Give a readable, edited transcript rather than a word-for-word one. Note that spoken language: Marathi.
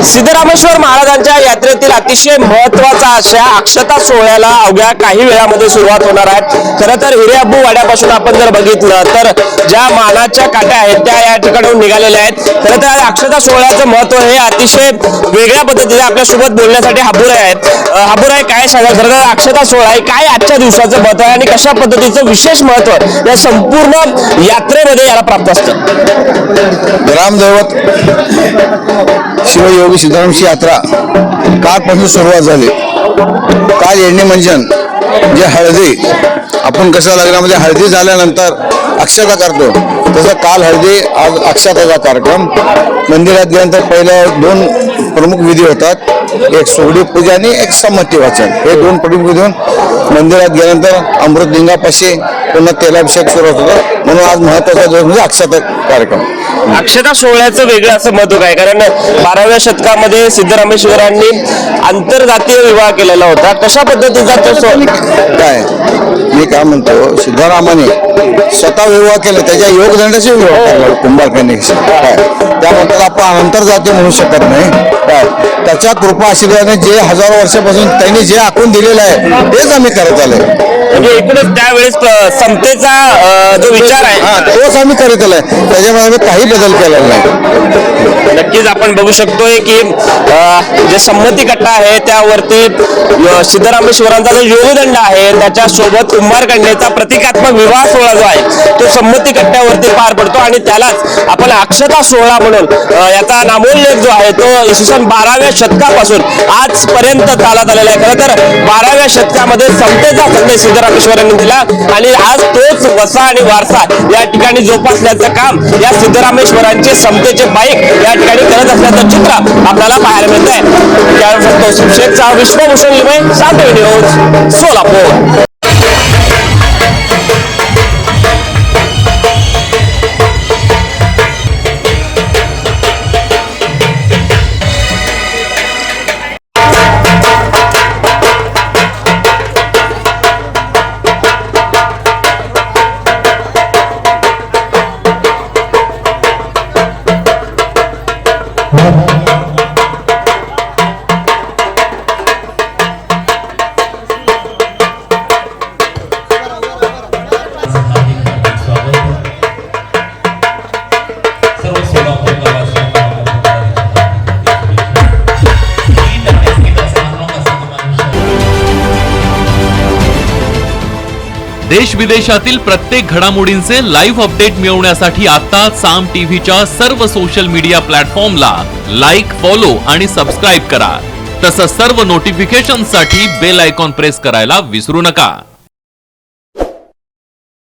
सिद्धरामेश्वर महाराजांच्या यात्रेतील अतिशय महत्त्वाचा अशा अक्षता सोहळ्याला अवघ्या काही वेळामध्ये सुरुवात होणार आहे। खरं तर हिरेअब्बू वाड्यापासून आपण जर बघितलं तर ज्या मानाच्या काट्या आहेत त्या या ठिकाणाहून निघालेल्या आहेत। खरं तर अक्षता सोहळ्याचं महत्त्व हे अतिशय वेगळ्या पद्धतीने आपल्यासोबत बोलण्यासाठी हाबुराय आहेत। हाबुराय, काय सांगाल खरं तर अक्षता सोहळा आहे काय आजच्या दिवसाचं महत्त्व आहे आणि कशा पद्धतीचं विशेष महत्त्व या संपूर्ण यात्रेमध्ये याला प्राप्त असतं? ग्रामदैवत शिवयोगी सिद्धरामांची यात्रा कालपासून सुरुवात झाली। काल येणीमंजन जे हळदी आपण कसं लग्नामध्ये हळदी झाल्यानंतर अक्षता करतो तसं काल हळदी आज अक्षताचा कार्यक्रम मंदिरात गेल्यानंतर पहिल्या दोन प्रमुख विधी होतात, एक सोहडी पूजा आणि एक संमती वाचन। हे दोन प्रमुख विधी होऊन मंदिरात गेल्यानंतर अमृतलिंगापाशी पुन्हा तेलाभिषेक सुरू होतो, म्हणून आज महत्वाचा दिवस म्हणजे अक्षता कार्यक्रम। अक्षता सोहळ्याचं वेगळं असं महत्त्व काय? कारण 12व्या शतकामध्ये सिद्धरामेश्वरांनी आंतरजातीय विवाह केलेला होता, कशा पद्धतीचा तो काय मी काय म्हणतो, सिद्धरामाने स्वतः विवाह केला, त्याच्या योगदंडाचे विवाह केला कुंभारकांनी काय, त्याबद्दल आपण आंतरजातीय म्हणू शकत नाही काय। त्याच्या कृपा आशीर्वादाने जे हजारो वर्षापासून त्यांनी जे आखून दिलेलं आहे तेच आम्ही करत आलोय। म्हणजे एकूणच त्यावेळेस समतेचा जो विचार आहे तोच आम्ही करत आलोय, त्याच्यामुळे आम्ही काही बदल केलेला नाही। नक्कीच आपण बघू शकतोय की जे संमती कट्टा आहे त्यावरती सिद्धरामेश्वरांचा जो योगदंड आहे त्याच्या सोबत कुंभारकन्येचा प्रतिकात्मक विवाह सोहळा जो आहे तो संमती कट्ट्यावरती पार पडतो आणि त्यालाच आपण अक्षता सोहळा म्हणून याचा नामोल्लेख जो आहे तो इसवी सन 12व्या शतकापासून आजपर्यंत चालत आलेला आहे। खरं तर 12व्या शतकामध्ये समतेचा संदेश सिद्धरामेश्वरांनी दिला आणि आज तोच वसा आणि वारसा या ठिकाणी जोपासण्याचं काम या सिद्धरामेश्वरांचे समतेचे बाईक या ठिकाणी करत असल्याचं चित्र आपल्याला पाहायला मिळत आहे। त्यावर शेखचा विश्वभूषण लिमय, सातवी न्यूज, सोलापूर। देश विदेशातील प्रत्येक घडामोडींचे लाईव्ह अपडेट मिळवण्यासाठी आता साम टीव्हीच्या सर्व सोशल मीडिया प्लॅटफॉर्मला लाईक, फॉलो आणि सबस्क्राईब करा। तसंच सर्व नोटिफिकेशनसाठी बेल आयकॉन प्रेस करायला विसरू नका।